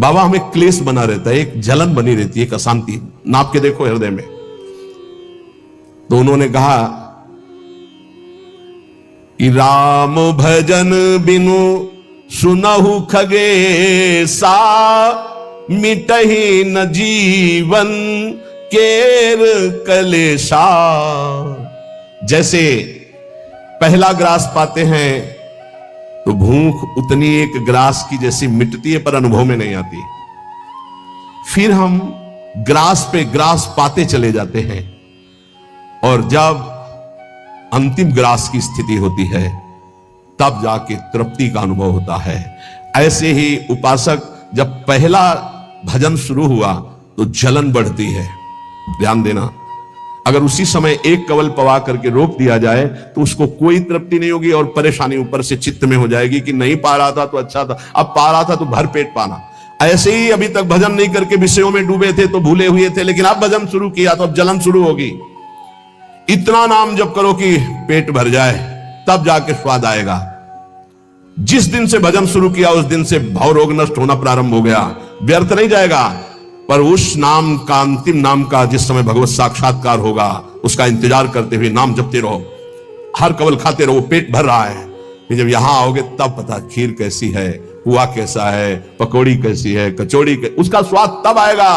बाबा हमें क्लेश बना रहता है, एक जलन बनी रहती है, एक अशांति, नाप के देखो हृदय में। तो उन्होंने कहा कि राम भजन बिनु सुनहु खगेसा, मिटहि न जीवन केर कलेशा। जैसे पहला ग्रास पाते हैं तो भूख उतनी एक ग्रास की जैसी मिटती है पर अनुभव में नहीं आती। फिर हम ग्रास पे ग्रास पाते चले जाते हैं और जब अंतिम ग्रास की स्थिति होती है तब जाके तृप्ति का अनुभव होता है। ऐसे ही उपासक जब पहला भजन शुरू हुआ तो जलन बढ़ती है। ध्यान देना, अगर उसी समय एक कवल पवा करके रोक दिया जाए तो उसको कोई तृप्ति नहीं होगी और परेशानी ऊपर से चित्त में हो जाएगी कि नहीं पा रहा था तो अच्छा था, अब पा रहा था तो भर पेट पाना। ऐसे ही अभी तक भजन नहीं करके विषयों में डूबे थे तो भूले हुए थे, लेकिन अब भजन शुरू किया तो अब जलन शुरू होगी। इतना नाम जप करो कि पेट भर जाए, तब जाके स्वाद आएगा। जिस दिन से भजन शुरू किया उस दिन से भव रोग नष्ट होना प्रारंभ हो गया, व्यर्थ नहीं जाएगा। पर उस नाम का, अंतिम नाम का, जिस समय भगवत साक्षात्कार होगा उसका इंतजार करते हुए नाम जपते रहो, हर कवल खाते रहो, पेट भर रहा है। फिर जब यहां आओगे तब पता खीर कैसी है, पुआ कैसा है, पकौड़ी कैसी है, कचौड़ी उसका स्वाद तब आएगा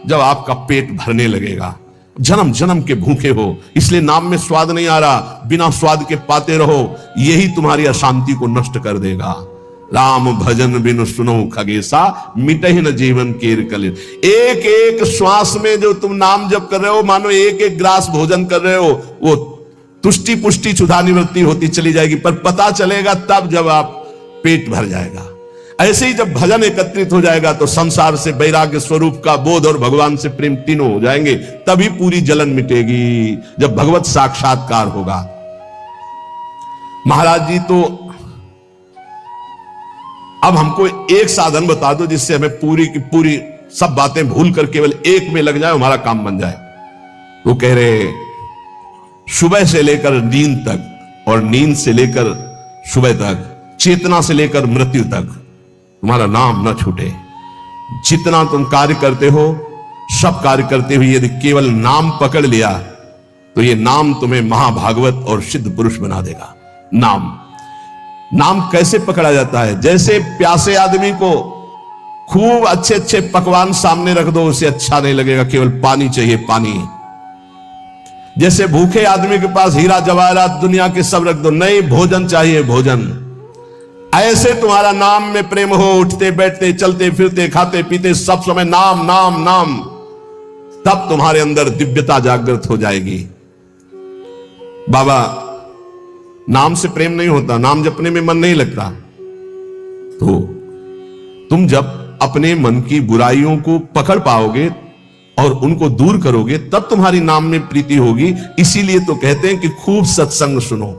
जब आपका पेट भरने लगेगा। जन्म जन्म के भूखे हो, इसलिए नाम में स्वाद नहीं आ रहा, बिना स्वाद के पाते रहो, यही तुम्हारी अशांति को नष्ट कर देगा। राम भजन बिनु सुनो खगेसा, मिटहि न जीवन केर कलेश। एक एक श्वास में जो तुम नाम जप कर रहे हो, मानो एक एक ग्रास भोजन कर रहे हो, वो तुष्टि पुष्टि क्षुधा निवृत्ति होती चली जाएगी, पर पता चलेगा तब जब आप पेट भर जाएगा। ऐसे ही जब भजन एकत्रित हो जाएगा तो संसार से वैराग्य स्वरूप का बोध और भगवान से प्रेम तीनों हो जाएंगे, तभी पूरी जलन मिटेगी, जब भगवत साक्षात्कार होगा। महाराज जी तो अब हमको एक साधन बता दो जिससे हमें पूरी की पूरी सब बातें भूल कर केवल एक में लग जाए, हमारा काम बन जाए। वो कह रहे सुबह से लेकर नींद तक और नींद से लेकर सुबह तक, चेतना से लेकर मृत्यु तक तुम्हारा नाम न छूटे। जितना तुम कार्य करते हो, सब कार्य करते हुए यदि केवल नाम पकड़ लिया तो ये नाम तुम्हें महाभागवत और सिद्ध पुरुष बना देगा। नाम कैसे पकड़ा जाता है? जैसे प्यासे आदमी को खूब अच्छे अच्छे पकवान सामने रख दो, उसे अच्छा नहीं लगेगा, केवल पानी चाहिए, पानी। जैसे भूखे आदमी के पास हीरा जवाहरात दुनिया के सब रख दो, नहीं, भोजन चाहिए, भोजन। ऐसे तुम्हारा नाम में प्रेम हो, उठते बैठते चलते फिरते खाते पीते सब समय नाम नाम नाम, तब तुम्हारे अंदर दिव्यता जागृत हो जाएगी। बाबा, नाम से प्रेम नहीं होता, नाम जपने में मन नहीं लगता, तो तुम जब अपने मन की बुराइयों को पकड़ पाओगे और उनको दूर करोगे तब तुम्हारी नाम में प्रीति होगी। इसीलिए तो कहते हैं कि खूब सत्संग सुनो।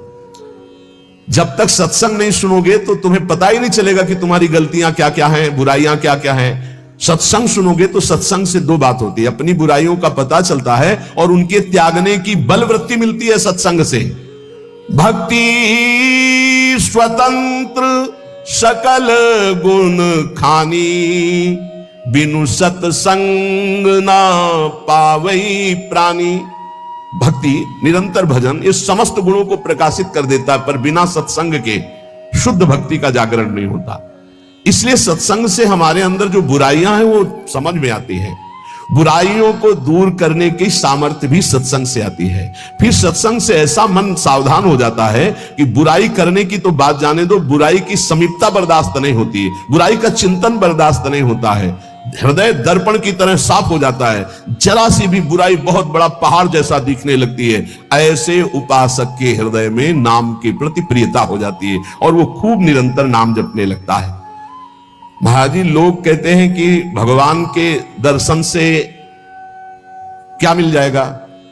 जब तक सत्संग नहीं सुनोगे तो तुम्हें पता ही नहीं चलेगा कि तुम्हारी गलतियां क्या क्या हैं, बुराइयां क्या क्या हैं। सत्संग सुनोगे तो सत्संग से दो बात होती है, अपनी बुराइयों का पता चलता है और उनके त्यागने की बलवृत्ति मिलती है सत्संग से। भक्ति स्वतंत्र सकल गुण खानी, बिनु सत्संग ना पावई प्राणी। भक्ति, निरंतर भजन, ये समस्त गुणों को प्रकाशित कर देता है, पर बिना सत्संग के शुद्ध भक्ति का जागरण नहीं होता। इसलिए सत्संग से हमारे अंदर जो बुराइयां हैं वो समझ में आती है। बुराइयों को दूर करने की सामर्थ्य भी सत्संग से आती है। फिर सत्संग से ऐसा मन सावधान हो जाता है कि बुराई करने की तो बात जाने दो, बुराई की समीपता बर्दाश्त नहीं होती है, बुराई का चिंतन बर्दाश्त नहीं होता है। हृदय दर्पण की तरह साफ हो जाता है, जरा सी भी बुराई बहुत बड़ा पहाड़ जैसा दिखने लगती है। ऐसे उपासक के हृदय में नाम के प्रति प्रियता हो जाती है और वो खूब निरंतर नाम जपने लगता है। महाराज जी, लोग कहते हैं कि भगवान के दर्शन से क्या मिल जाएगा,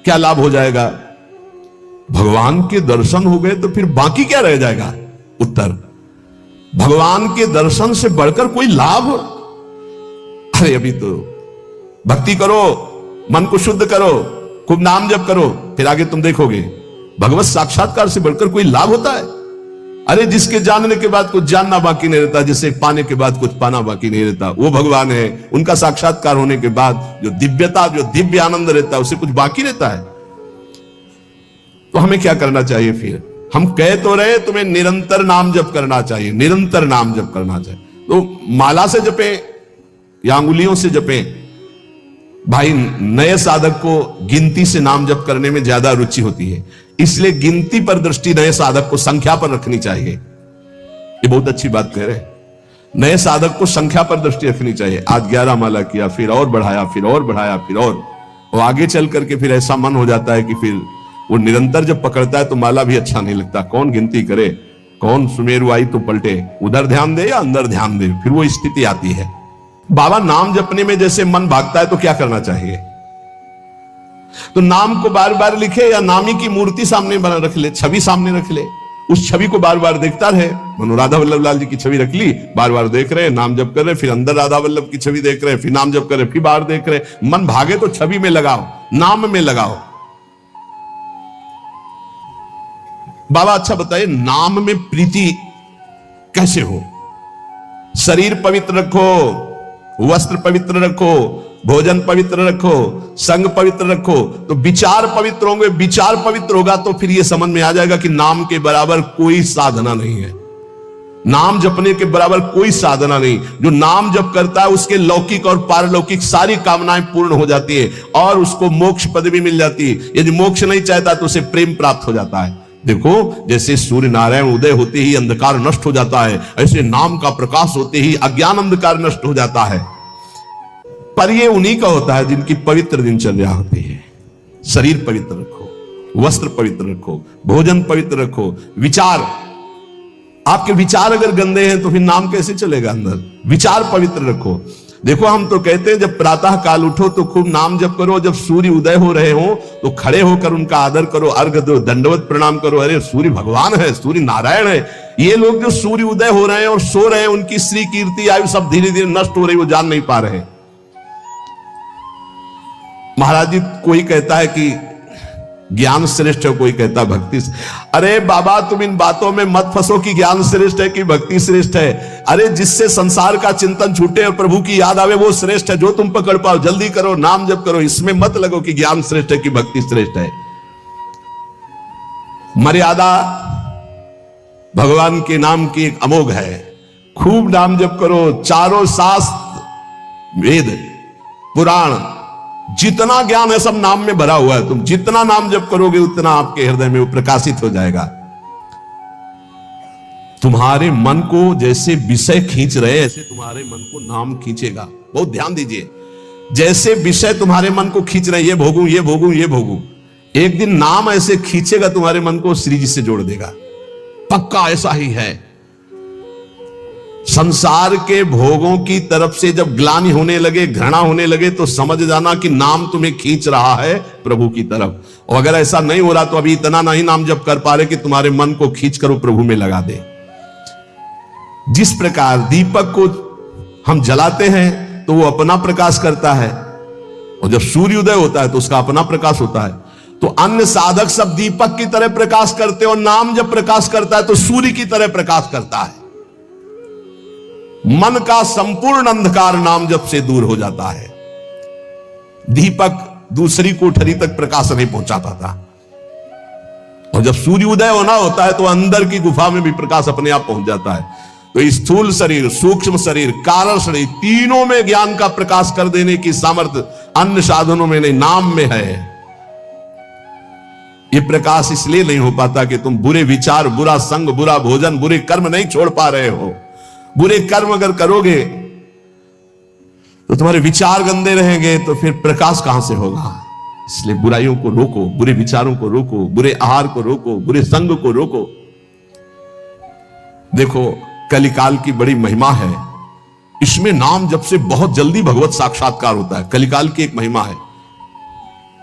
क्या लाभ हो जाएगा? भगवान के दर्शन हो गए तो फिर बाकी क्या रह जाएगा? उत्तर, भगवान के दर्शन से बढ़कर कोई लाभ? अरे अभी तो भक्ति करो, मन को शुद्ध करो, खूब नाम जप करो, फिर आगे तुम देखोगे भगवत साक्षात्कार से बढ़कर कोई लाभ होता है? अरे जिसके जानने के बाद कुछ जानना बाकी नहीं रहता, जिसे पाने के बाद कुछ पाना बाकी नहीं रहता, वो भगवान है। उनका साक्षात्कार होने के बाद जो दिव्यता, जो दिव्य आनंद रहता है, उसे कुछ बाकी रहता है। तो हमें क्या करना चाहिए फिर? हम कह तो रहे तुम्हें निरंतर नाम जप करना चाहिए, निरंतर नाम जप करना चाहिए। तो माला से जपे या अंगुलियों से जपे? भाई नए साधक को गिनती से नाम जप करने में ज्यादा रुचि होती है, इसलिए गिनती पर दृष्टि नए साधक को संख्या पर रखनी चाहिए। ये बहुत अच्छी बात कह रहे हैं। नए साधक को संख्या पर दृष्टि रखनी चाहिए। आज 11 माला किया, फिर और बढ़ाया, फिर और बढ़ाया, फिर और आगे चल करके फिर ऐसा मन हो जाता है कि फिर वो निरंतर जब पकड़ता है तो माला भी अच्छा नहीं लगता। कौन गिनती करे, कौन सुमेरु आई तो पलटे, उधर ध्यान दे या अंदर ध्यान दे, फिर वो स्थिति आती है। बाबा नाम जपने में जैसे मन भागता है तो क्या करना चाहिए? तो नाम को बार बार लिखे या नामी की मूर्ति सामने बना रख ले, छवि सामने रख ले, उस छवि को बार बार देखता रहे। मनो राधा वल्लभ लाल जी की छवि रख ली, बार बार देख रहे, नाम जप कर रहे, फिर अंदर राधा वल्लभ की छवि देख रहे, फिर नाम जप कर रहे, फिर बाहर देख रहे। मन भागे तो छवि में लगाओ, नाम में लगाओ। बाबा अच्छा बताइए, नाम में प्रीति कैसे हो? शरीर पवित्र रखो, वस्त्र पवित्र रखो, भोजन पवित्र रखो, संग पवित्र रखो, तो विचार पवित्र होंगे। विचार पवित्र होगा तो फिर यह समझ में आ जाएगा कि नाम के बराबर कोई साधना नहीं है। नाम जपने के बराबर कोई साधना नहीं। जो नाम जप करता है उसके लौकिक और पारलौकिक सारी कामनाएं पूर्ण हो जाती है और उसको मोक्ष पदवी मिल जाती है। यदि मोक्ष नहीं चाहता तो उसे प्रेम प्राप्त हो जाता है। देखो, जैसे सूर्य नारायण उदय होते ही अंधकार नष्ट हो जाता है, ऐसे नाम का प्रकाश होते ही अज्ञान अंधकार नष्ट हो जाता है। पर ये उन्हीं का होता है जिनकी पवित्र दिनचर्या होती है। शरीर पवित्र रखो, वस्त्र पवित्र रखो, भोजन पवित्र रखो, विचार, आपके विचार अगर गंदे हैं तो फिर नाम कैसे चलेगा अंदर? विचार पवित्र रखो। देखो, हम तो कहते हैं जब प्रातः काल उठो तो खूब नाम जप करो, जब सूर्य उदय हो रहे हो तो खड़े होकर उनका आदर करो, अर्घ्य दो, दंडवत प्रणाम करो। अरे सूर्य भगवान है, सूर्य नारायण है। ये लोग जो सूर्य उदय हो रहे हैं और सो रहे हैं, उनकी श्री कीर्ति आयु सब धीरे धीरे नष्ट हो रही, वो जान नहीं पा रहे। महाराज जी, कोई कहता है कि ज्ञान श्रेष्ठ है, कोई कहता भक्ति। अरे बाबा, तुम इन बातों में मत फंसो कि ज्ञान श्रेष्ठ है कि भक्ति श्रेष्ठ है। अरे जिससे संसार का चिंतन छूटे और प्रभु की याद आवे वो श्रेष्ठ है। जो तुम पकड़ पाओ जल्दी करो, नाम जप करो। इसमें मत लगो कि ज्ञान श्रेष्ठ है कि भक्ति श्रेष्ठ है। मर्यादा भगवान के नाम की एक अमोघ है। खूब नाम जप करो। चारों शास्त्र, वेद, पुराण, जितना ज्ञान है सब नाम में भरा हुआ है। तुम जितना नाम जप करोगे उतना आपके हृदय में वो प्रकाशित हो जाएगा। तुम्हारे मन को जैसे विषय खींच रहे ऐसे तुम्हारे मन को नाम खींचेगा। बहुत ध्यान दीजिए, जैसे विषय तुम्हारे मन को खींच रहे, ये भोगूं, ये भोगूं, ये भोगूं, एक दिन नाम ऐसे खींचेगा तुम्हारे मन को, श्री जी से जोड़ देगा। पक्का ऐसा ही है। संसार के भोगों की तरफ से जब ग्लानि होने लगे, घृणा होने लगे, तो समझ जाना कि नाम तुम्हें खींच रहा है प्रभु की तरफ। और अगर ऐसा नहीं हो रहा तो अभी इतना नहीं नाम जप कर पा रहे कि तुम्हारे मन को खींच कर वो प्रभु में लगा दे। जिस प्रकार दीपक को हम जलाते हैं तो वो अपना प्रकाश करता है, और जब सूर्योदय होता है तो उसका अपना प्रकाश होता है। तो अन्य साधक सब दीपक की तरह प्रकाश करते हैं, और नाम जब प्रकाश करता है तो सूर्य की तरह प्रकाश करता है। मन का संपूर्ण अंधकार नाम जप से दूर हो जाता है। दीपक दूसरी कोठरी तक प्रकाश नहीं पहुंचा पाता, और जब सूर्योदय होना होता है तो अंदर की गुफा में भी प्रकाश अपने आप पहुंच जाता है। तो स्थूल शरीर, सूक्ष्म शरीर, कारण शरीर, तीनों में ज्ञान का प्रकाश कर देने की सामर्थ्य अन्य साधनों में नहीं, नाम में है। यह प्रकाश इसलिए नहीं हो पाता कि तुम बुरे विचार, बुरा संग, बुरा भोजन, बुरे कर्म नहीं छोड़ पा रहे हो। बुरे कर्म अगर करोगे तो तुम्हारे विचार गंदे रहेंगे, तो फिर प्रकाश कहां से होगा? इसलिए बुराइयों को रोको, बुरे विचारों को रोको, बुरे आहार को रोको, बुरे संग को रोको। देखो, कलिकाल की बड़ी महिमा है। इसमें नाम जप से बहुत जल्दी भगवत साक्षात्कार होता है। कलिकाल की एक महिमा है।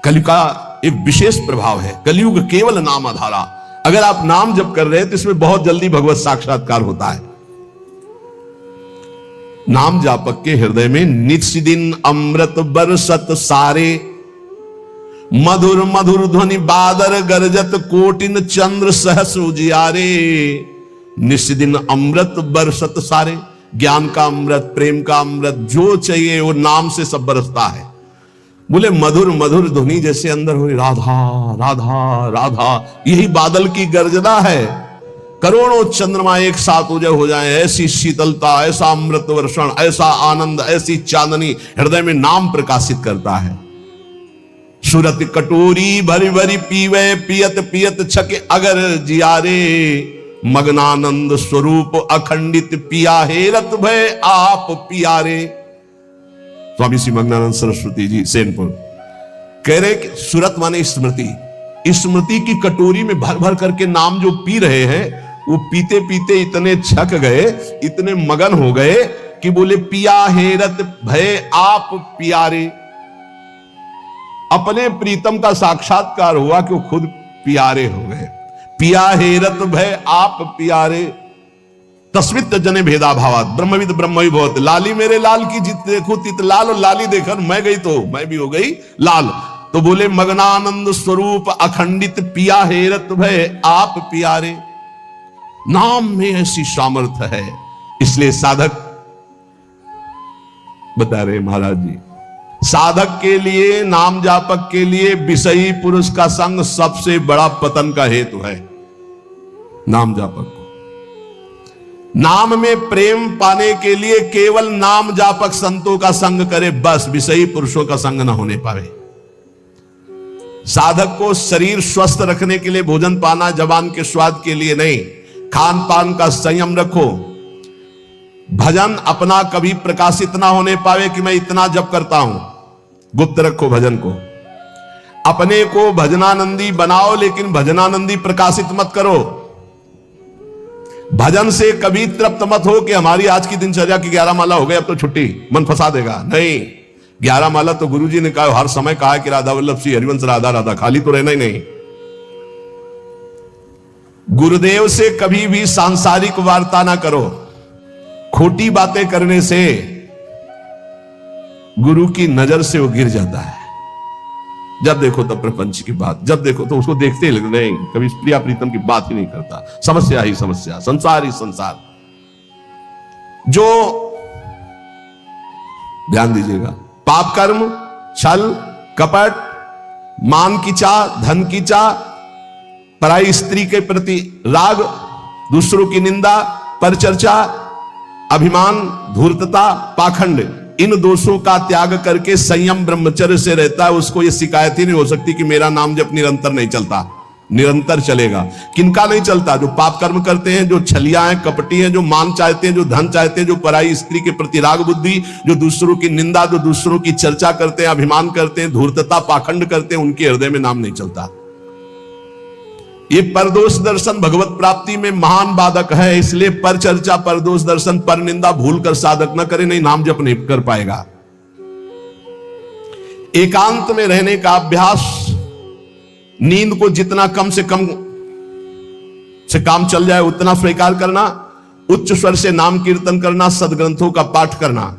कलि का एक विशेष प्रभाव है। कलयुग केवल नाम आधारा। अगर आप नाम जप कर रहे हैं तो इसमें बहुत जल्दी भगवत साक्षात्कार होता है। नाम जापक के हृदय में नित्य दिन अमृत बरसत सारे, मधुर मधुर ध्वनि बादर गरजत, कोटिन चंद्र सहस उजियारे। निस्दिन अमृत बरसत सारे, ज्ञान का अमृत, प्रेम का अमृत, जो चाहिए वो नाम से सब बरसता है। बोले मधुर मधुर ध्वनि जैसे अंदर हो, राधा राधा राधा, यही बादल की गर्जना है। करोड़ों चंद्रमा एक साथ उदय हो जाए, ऐसी शीतलता, ऐसा अमृत वर्षण, ऐसा आनंद, ऐसी चांदनी हृदय में नाम प्रकाशित करता है। सुरत कटोरी भरी भरी पीवे, पियत पियत छके अगर जियारे, मगनानंद स्वरूप अखंडित पिया हेरत भय आप पियारे। स्वामी श्री मगनानंद सरस्वती जी सेनपुर कह रहे कि सुरत माने स्मृति, स्मृति की कटोरी में भर भर करके नाम जो पी रहे हैं, वो पीते पीते इतने छक गए, इतने मगन हो गए कि बोले पिया हेरत भय आप पियारे। अपने प्रीतम का साक्षात्कार हुआ कि वो खुद प्यारे हो गए। पिया हेरत भय आप प्यारे, तस्मित जने भेदा भावात, ब्रह्मविद ब्रह्मवि भवत। लाली मेरे लाल की जित देखो तित लाल, और लाली देखकर मैं गई तो मैं भी हो गई लाल। तो बोले मगनानंद स्वरूप अखंडित पिया हेरत भय आप प्यारे। नाम में ऐसी सामर्थ्य है, इसलिए साधक बता रहे महाराज जी, साधक के लिए, नाम जापक के लिए विषयी पुरुष का संग सबसे बड़ा पतन का हेतु है। नाम जापक को नाम में प्रेम पाने के लिए केवल नाम जापक संतों का संग करे, बस विषयी पुरुषों का संग न होने पावे। साधक को शरीर स्वस्थ रखने के लिए भोजन पाना जबान के स्वाद के लिए नहीं, खान पान का संयम रखो। भजन अपना कभी प्रकाशित ना होने पावे कि मैं इतना जप करता हूं, गुप्त रखो भजन को। अपने को भजनानंदी बनाओ, लेकिन भजनानंदी प्रकाशित मत करो। भजन से कभी तृप्त मत हो कि हमारी आज की दिनचर्या की 11 माला हो गई, अब तो छुट्टी, मन फंसा देगा। नहीं, 11 माला तो गुरुजी ने कहा, हर समय कहा कि राधा वल्लभ श्री हरिवंश राधा राधा, खाली तो रहना ही नहीं। गुरुदेव से कभी भी सांसारिक वार्ता ना करो। खोटी बातें करने से गुरु की नजर से वो गिर जाता है। जब देखो तब प्रपंच की बात, जब देखो तो उसको देखते ही लगते नहीं, कभी प्रिया प्रीतम की बात ही नहीं करता। समस्या ही समस्या, संसार ही संसार। जो ध्यान दीजिएगा, पाप कर्म, छल कपट, मान की चाह, धन की चाह, पराई स्त्री के प्रति राग, दूसरों की निंदा, परचर्चा, अभिमान, धूर्तता, पाखंड, इन दोषों का त्याग करके संयम ब्रह्मचर्य से रहता है, उसको यह शिकायत ही नहीं हो सकती कि मेरा नाम जब निरंतर नहीं चलता। निरंतर चलेगा। किनका नहीं चलता? जो पाप कर्म करते हैं, जो छलिया हैं, कपटी हैं, जो मान चाहते हैं, जो धन चाहते हैं, जो पराई स्त्री के प्रति राग बुद्धि, जो दूसरों की निंदा, जो दूसरों की चर्चा करते हैं, अभिमान करते हैं, धूर्तता, पाखंड करते हैं, उनके हृदय में नाम नहीं चलता। ये परदोष दर्शन भगवत प्राप्ति में महान बाधक है। इसलिए पर चर्चा, परदोष दर्शन, पर निंदा भूल कर साधक न करे, नहीं नाम जप नहीं कर पाएगा। एकांत में रहने का अभ्यास, नींद को जितना कम से काम चल जाए उतना स्वीकार करना, उच्च स्वर से नाम कीर्तन करना, सदग्रंथों का पाठ करना,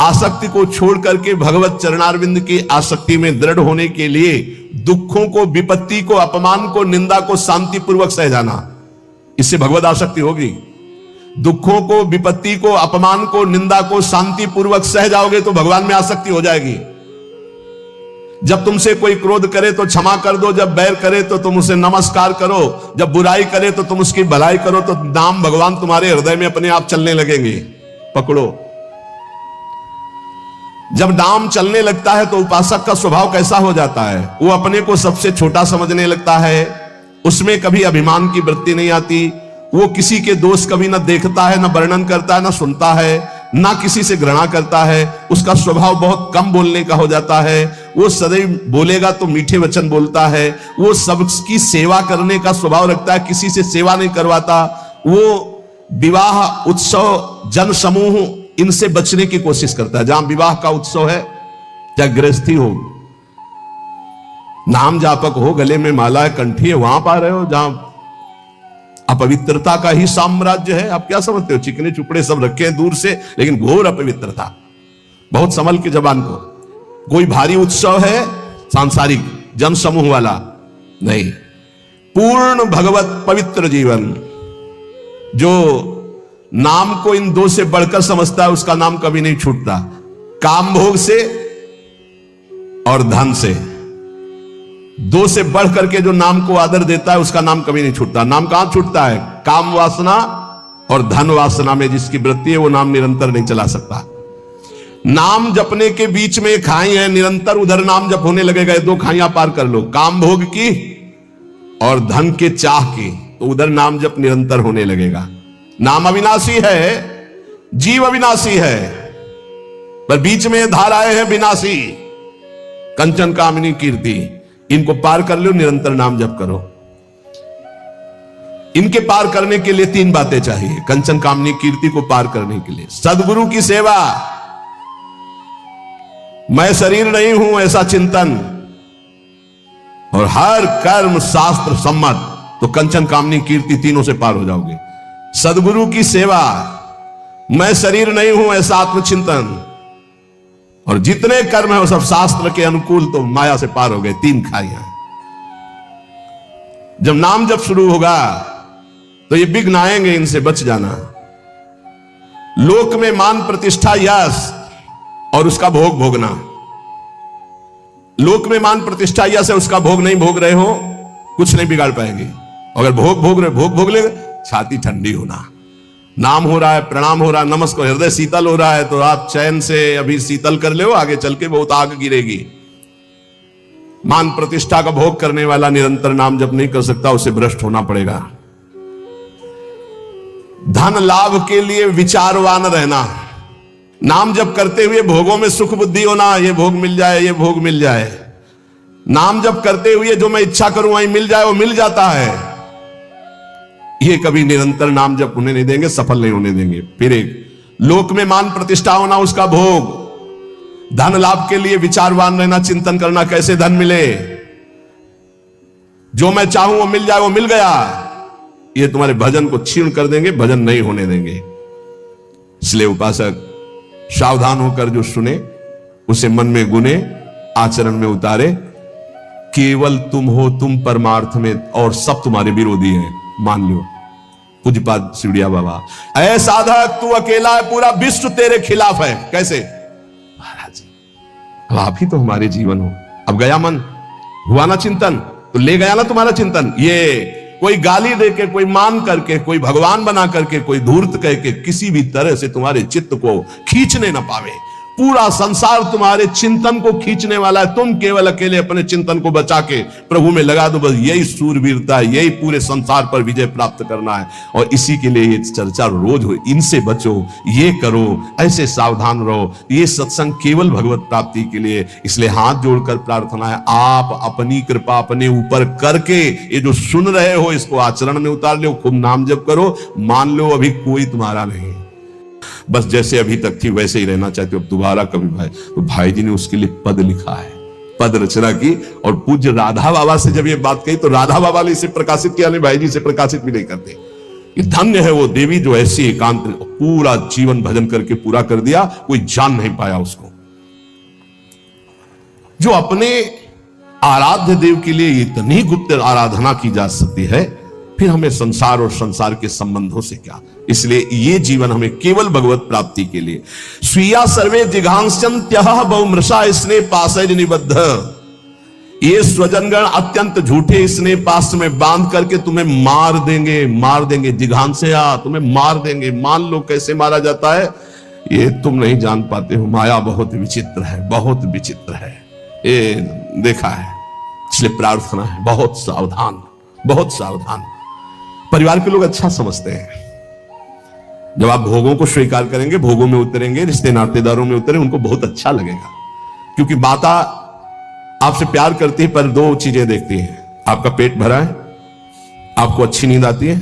आसक्ति को छोड़ करके भगवत चरणारविंद की आसक्ति में दृढ़ होने के लिए दुखों को, विपत्ति को, अपमान को, निंदा को शांतिपूर्वक सह जाना, इससे भगवत आसक्ति होगी। दुखों को, विपत्ति को, अपमान को, निंदा को शांतिपूर्वक सह जाओगे तो भगवान में आसक्ति हो जाएगी। जब तुमसे कोई क्रोध करे तो क्षमा कर दो, जब बैर करे तो तुम उसे नमस्कार करो, जब बुराई करे तो तुम उसकी भलाई करो, तो नाम भगवान तुम्हारे हृदय में अपने आप चलने लगेंगे। पकड़ो। जब नाम चलने लगता है तो उपासक का स्वभाव कैसा हो जाता है? वो अपने को सबसे छोटा समझने लगता है, उसमें कभी अभिमान की वृत्ति नहीं आती, वो किसी के दोष कभी न देखता है, न वर्णन करता है, न सुनता है, ना किसी से घृणा करता है। उसका स्वभाव बहुत कम बोलने का हो जाता है। वो सदैव बोलेगा तो मीठे वचन बोलता है। वो सबकी सेवा करने का स्वभाव रखता है, किसी से सेवा नहीं करवाता। वो विवाह, उत्सव, जन समूह, इनसे बचने की कोशिश करता है। जहां विवाह का उत्सव है, चाहे गृहस्थी हो, नाम जापक हो, गले में माला है, कंठी है, वहां पा रहे हो जहां अपवित्रता का ही साम्राज्य है। आप क्या समझते हो? चिकने चुपड़े सब रखे हैं दूर से, लेकिन घोर अपवित्रता। बहुत संभल के जबान को। कोई भारी उत्सव है सांसारिक जन समूह वाला नहीं, पूर्ण भगवत पवित्र जीवन, जो नाम को इन दो से बढ़कर समझता है उसका नाम कभी नहीं छूटता, काम भोग से और धन से। दो से बढ़ करके जो नाम को आदर देता है उसका नाम कभी नहीं छूटता। नाम कहां छूटता है? काम वासना और धन वासना में जिसकी वृत्ति है वो नाम निरंतर नहीं चला सकता। नाम जपने के बीच में खाई है, निरंतर उधर नाम जप होने लगेगा। दो खाइयां पार कर लो, काम भोग की और धन के चाह की, तो उधर नाम जप निरंतर होने लगेगा। नाम अविनाशी है, जीव अविनाशी है, पर बीच में धाराएं हैं विनाशी। कंचन कामिनी कीर्ति, इनको पार कर लो, निरंतर नाम जप करो। इनके पार करने के लिए तीन बातें चाहिए। कंचन कामिनी कीर्ति को पार करने के लिए सदगुरु की सेवा, मैं शरीर नहीं हूं ऐसा चिंतन, और हर कर्म शास्त्र सम्मत, तो कंचन कामनी कीर्ति तीनों से पार हो जाओगे। सदगुरु की सेवा, मैं शरीर नहीं हूं ऐसा आत्मचिंतन, और जितने कर्म है वो सब शास्त्र के अनुकूल, तो माया से पार हो गए। तीन खाइयां। जब नाम जब शुरू होगा तो ये विघ्न आएंगे, इनसे बच जाना। लोक में मान प्रतिष्ठा यश और उसका भोग भोगना। लोक में मान प्रतिष्ठा यश है, उसका भोग नहीं भोग रहे हो, कुछ नहीं बिगाड़ पाएंगे। अगर भोग भोग रहे, भोग भोग ले, छाती ठंडी होना। नाम हो रहा है, प्रणाम हो रहा है, नमस्कार, हृदय शीतल हो रहा है, तो आप चैन से अभी शीतल कर ले, आगे चल के बहुत आग गिरेगी। मान प्रतिष्ठा का भोग करने वाला निरंतर नाम जप नहीं कर सकता, उसे भ्रष्ट होना पड़ेगा। धन लाभ के लिए विचारवान रहना, नाम जप करते हुए भोगों में सुख बुद्धि होना, ये भोग मिल जाए, ये भोग मिल जाए। नाम जप करते हुए जो मैं इच्छा करूं वहीं मिल जाए, वो मिल जाता है। ये कभी निरंतर नाम जप होने नहीं देंगे, सफल नहीं होने देंगे। फिर एक लोक में मान प्रतिष्ठा होना, उसका भोग। धन लाभ के लिए विचारवान रहना, चिंतन करना कैसे धन मिले, जो मैं चाहूं वो मिल जाए, वो मिल गया। ये तुम्हारे भजन को क्षीण कर देंगे, भजन नहीं होने देंगे। इसलिए उपासक सावधान होकर जो सुने उसे मन में गुने, आचरण में उतारे। केवल तुम हो, तुम परमार्थ में, और सब तुम्हारे विरोधी हैं, मान लो। पूज्यपाद सिवड़िया बाबा, ऐ साधक तू अकेला है, पूरा विश्व तेरे खिलाफ है। कैसे? महाराज अब आप ही तो हमारे जीवन हो। अब गया मन, हुआ ना चिंतन, तो ले गया ना तुम्हारा चिंतन। ये कोई गाली देके, कोई मान करके, कोई भगवान बना करके, कोई धूर्त कह के किसी भी तरह से तुम्हारे चित्त को खींचने न पावे। पूरा संसार तुम्हारे चिंतन को खींचने वाला है, तुम केवल अकेले अपने चिंतन को बचा के प्रभु में लगा दो। बस यही सूरवीरता है, यही पूरे संसार पर विजय प्राप्त करना है। और इसी के लिए ये चर्चा रोज हो। इनसे बचो, ये करो, ऐसे सावधान रहो। ये सत्संग केवल भगवत प्राप्ति के लिए। इसलिए हाथ जोड़कर प्रार्थना है, आप अपनी कृपा अपने ऊपर करके ये जो सुन रहे हो इसको आचरण में उतार लो। खूब नाम जप करो, मान लो अभी कोई तुम्हारा नहीं, बस जैसे अभी तक थी वैसे ही रहना चाहते हो। अब दोबारा कभी भाई, तो भाई जी ने उसके लिए पद लिखा है, पद रचना की। और पूज्य राधा बाबा से जब ये बात कही तो राधा बाबा ने इसे प्रकाशित किया, नहीं भाई जी इसे प्रकाशित भी नहीं करते। ये धन्य है वो देवी जो ऐसी एकांत पूरा जीवन भजन करके पूरा कर दिया, कोई जान नहीं पाया उसको। जो अपने आराध्य देव के लिए इतनी गुप्त आराधना की जा सकती है, फिर हमें संसार और संसार के संबंधों से क्या। इसलिए ये जीवन हमें केवल भगवत प्राप्ति के लिए। स्वीया सर्वे जिघांस्यन्त्यः बहुमृषा स्नेह पाशैर् निबद्ध। ये स्वजनगण अत्यंत झूठे स्नेह पाश में बांध करके तुम्हें मार देंगे, मार देंगे। जिघांस्या, तुम्हें मार देंगे। मान लो कैसे मारा जाता है, ये तुम नहीं जान पाते हो। माया बहुत विचित्र है, बहुत विचित्र है, ये देखा है। इसलिए प्रार्थना है, बहुत सावधान, बहुत सावधान। परिवार के लोग अच्छा समझते हैं। जब आप भोगों को स्वीकार करेंगे, भोगों में उतरेंगे, रिश्ते नातेदारों में उतरे, उनको बहुत अच्छा लगेगा। क्योंकि माता आपसे प्यार करती है, पर दो चीजें देखती है, आपका पेट भरा है, आपको अच्छी नींद आती है,